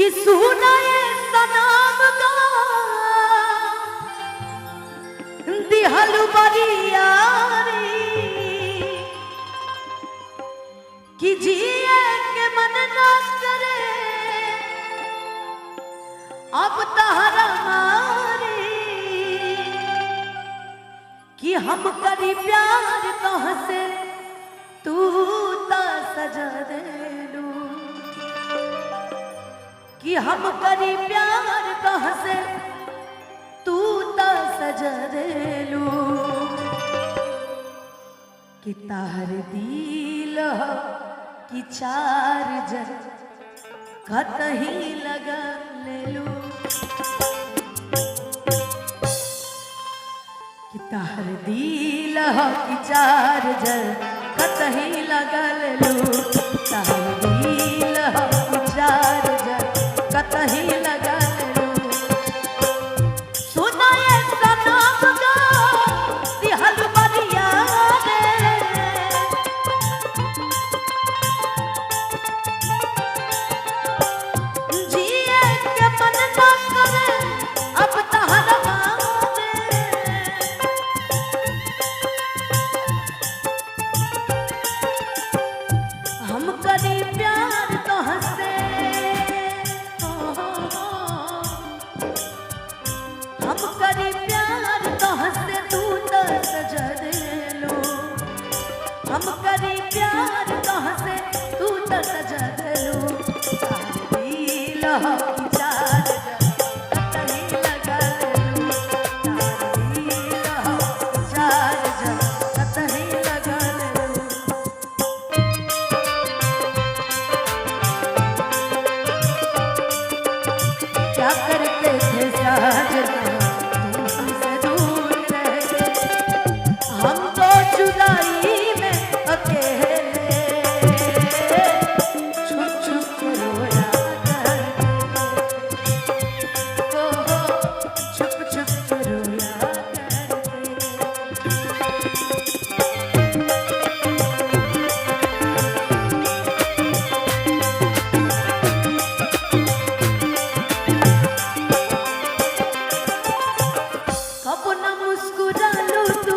कि सुनाए सनाम का दिहल बरियारी कि जिए के मन न करे अब तहरा मारी कि हम करी प्यार कहाँ से तू ता सजा दे लू कि हम करी प्यार कहाँ से तू ता सजा दे लू कि तार दिल कि चार जन कतही लगा ले लू कि तार दिल कि चार जन कतही लगा ले लू तार दिल कि चार जन कतही लगा ले लू सुनाए सनाम का दिहल बरियारी जिए के मन न करे अब तहरा मारे हम करी प्यार कहाँ से हम करी प्यार कहाँ से तू तो सजा दे लो हम करी प्यार कहाँ से तू तो सजा दे लो दिल की चार कतही लगा ले लो दिल की चार कतही लगा ले लो क्या करते थे साजना तुम हमसे दूर रह गए हम तो जुदाई में अकेले छुप छुप के रोया करते छुप छुप के रोया कब न मुस्कुरा लू तू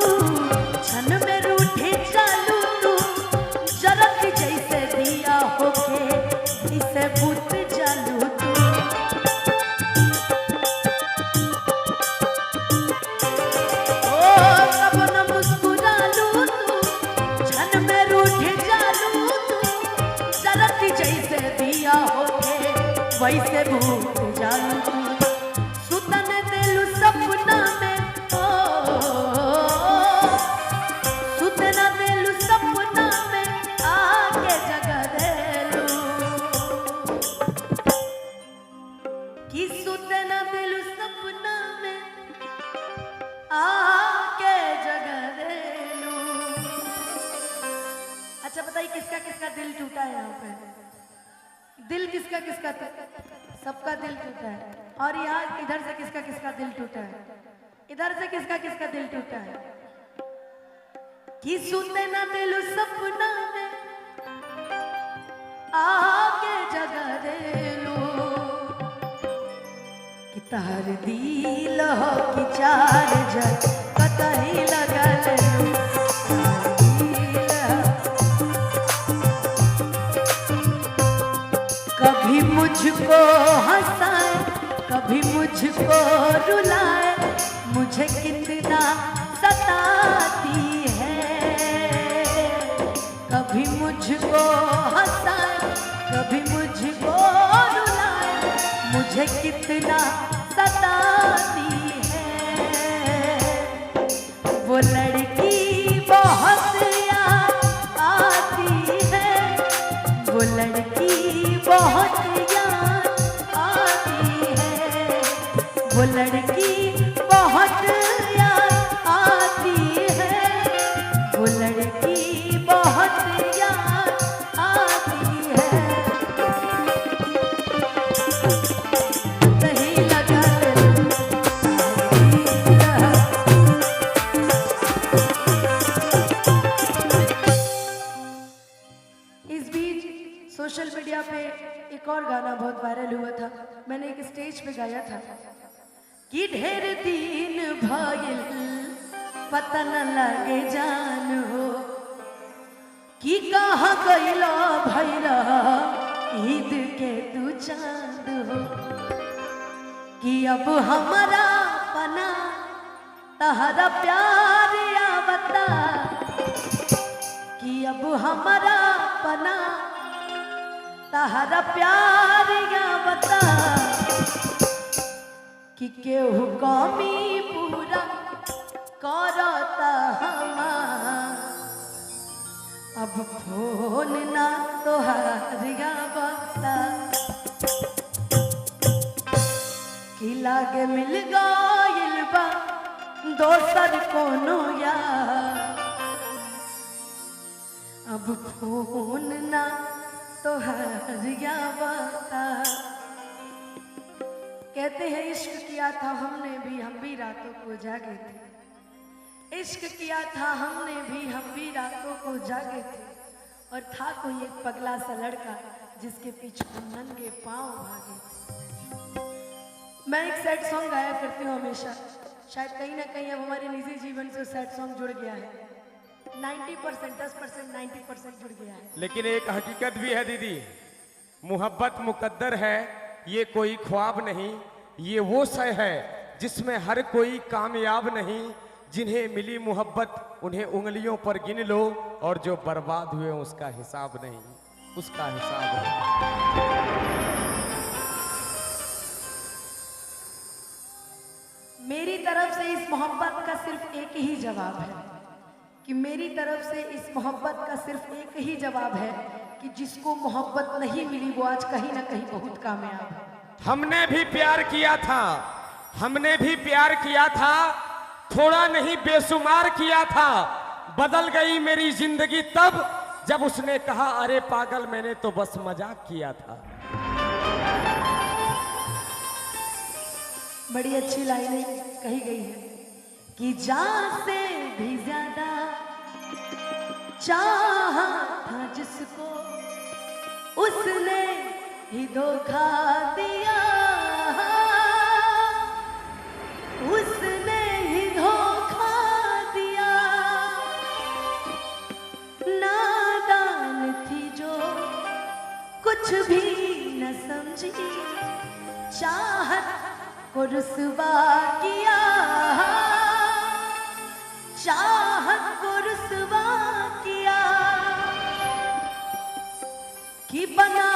क्षण में रूठे चालू तू जरत जैसे दिया होके इसे बुत चालू तू ओ कब न मुस्कुरा लू तू क्षण में रूठे चालू तू जरत जैसे दिया होके वैसे भूत चालू तू सुतन दिलु सपना में सुतना दिलु सपना में आके जगा देलू कि सुतना दिलु सपना में आके जगा देलू अच्छा बताइए किसका किसका दिल टूटा है यहाँ पे दिल किसका किसका सबका दिल टूटा है और यहाँ इधर से किसका किसका दिल टूटा है इधर से किसका किसका दिल टूटा है कि सुनते ना दिल सपना में आके जगा दे लो कि तार दिल की चार जग कतही लगा ले लो कभी मुझको हंसाए कभी मुझको रुलाए मुझे कितना सताती है कभी मुझको हंसाए कभी मुझको रुलाए मुझे कितना सताती है वो लड़की बहुत याद आती है वो लड़की बहुत याद आती है वो लड़की बहुत याद आती है वो लड़की बहुत याद आती है नहीं लगा मीडिया पे एक और गाना बहुत वायरल हुआ था, मैंने एक स्टेज पे गाया था कि ढेर दिन भइल पता न लगे जान हो, कि कहाँ गइला भैला ईद के तू चांद हो, कि अब हमारा पना तहरा प्यार आवता, कि अब हमारा पना तहरा प्यार आवता, कि केहू कमी पूरा करता हमार, अब फोन ना तोहार आवता, कि लागे मिल गइल बा दोसर कोनो यार, अब फोन ना तोहार आवता। कहते हैं इश्क किया था हमने भी, हम भी रातों को जागे थे, इश्क किया था हमने भी, हम भी रातों को जागे थे, और था कोई एक पगला सा लड़का जिसके पीछे नंगे पांव भागे थे। मैं एक सैड सॉन्ग गाया करती हूँ हमेशा, शायद कहीं ना कहीं अब हमारे निजी जीवन से सैड सॉन्ग जुड़ गया है, 90% 10% 90% जुड़ गया है। लेकिन एक हकीकत भी है दीदी, मोहब्बत मुकद्दर है, ये कोई ख्वाब नहीं, ये वो शय है जिसमें हर कोई कामयाब नहीं, जिन्हें मिली मोहब्बत उन्हें उंगलियों पर गिन लो, और जो बर्बाद हुए उसका हिसाब नहीं, उसका हिसाब नहीं। मेरी तरफ से इस मोहब्बत का सिर्फ एक ही जवाब है, कि मेरी तरफ से इस मोहब्बत का सिर्फ एक ही जवाब है कि जिसको मोहब्बत नहीं मिली वो आज कहीं ना कहीं बहुत कामयाब है। हमने भी प्यार किया था, हमने भी प्यार किया था, थोड़ा नहीं बेशुमार किया था, बदल गई मेरी जिंदगी तब जब उसने कहा अरे पागल मैंने तो बस मजाक किया था। बड़ी अच्छी लाइनें कही गई है कि जान से भी ज्यादा चाहा था जिसको उसने ही धोखा दिया, उसने ही धोखा दिया, नादान थी जो कुछ भी न समझी, चाहत को रुसवा किया, चाहत को रुसवा किया, कि बना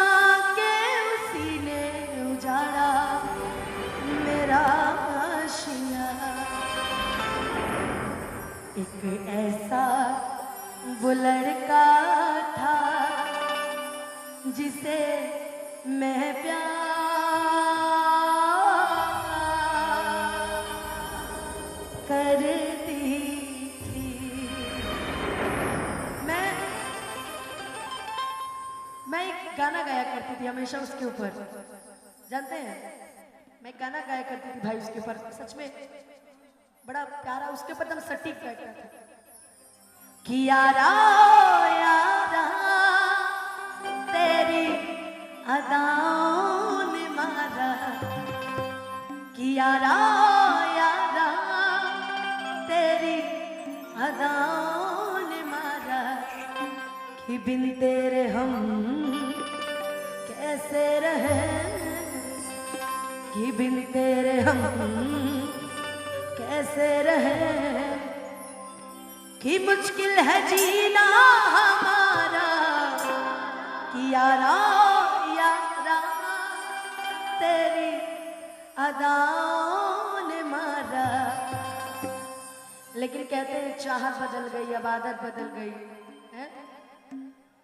के उसी ने उजाड़ा मेरा आशिया, एक ऐसा वो लड़का था जिसे मैं प्यार करती थी। मैं एक गाना गाया करती थी हमेशा उसके ऊपर, जानते हैं मैं एक गाना गाया करती थी भाई उसके ऊपर, सच में बड़ा प्यारा, उसके ऊपर एकदम सटीक बैठता था कि यारा यारा तेरी अदाओं ने मारा, कि यारा यारा तेरी अदाओं ने मारा, कि बिन तेरे हम कैसे रहे, कि बिन तेरे हम कैसे रहे, कि मुश्किल है जीना हमारा, कि यारा यारा तेरी अदाओं ने मारा। लेकिन कहते हैं चाहत बदल गई, अब आदत बदल गई है।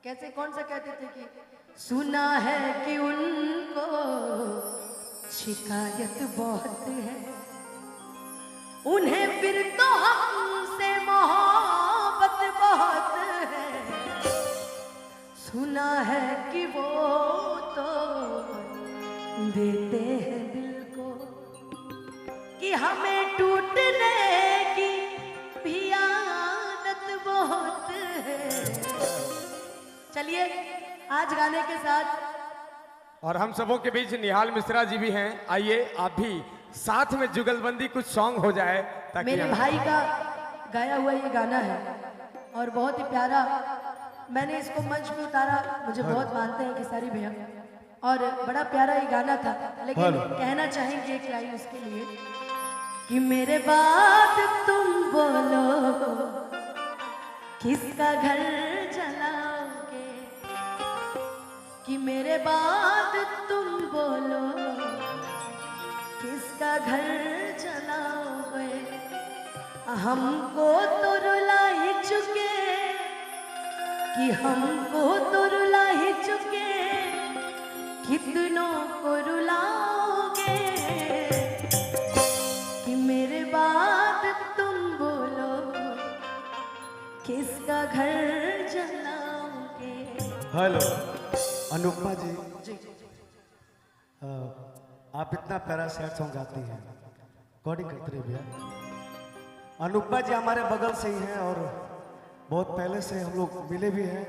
कैसे, कौन सा कहते थे कि सुना है कि उनको शिकायत बहुत है, उन्हें फिर तो हमसे मोहब्बत बहुत है, सुना है कि वो तो देते हैं दिल को, कि हमें टूटने की भी आदत बहुत है। चलिए आज गाने के साथ और हम सबों के बीच निहाल मिश्रा जी भी हैं। आइए आप भी साथ में जुगलबंदी कुछ सॉन्ग हो जाए ताकि मेरे भाई का गाया हुआ ये गाना है और बहुत ही प्यारा। मैंने इसको मंच पे उतारा, मुझे बहुत मानते हैं खेसारी भैया, और बड़ा प्यारा ये गाना था। लेकिन कहना चाहेंगे क्या ही उसके लिए कि मेरे बाद तुम बोलो किसका घर जलाओगे, कि मेरे बाद तुम बोलो किसका घर जलाओगे। हमको तो रुला ही चुके, कि हमको तो रुला ही चुके, कितनों को रुलाओगे, कि मेरे बाद तुम बोलो किसका घर जलाओगे। हेलो अनुपमा जी, आप इतना प्यारा सैड सॉन्ग गाती हैं, रिकॉर्डिंग करते रहे भैया। अनुपमा जी हमारे बगल से ही हैं और बहुत पहले से हम लोग मिले भी हैं।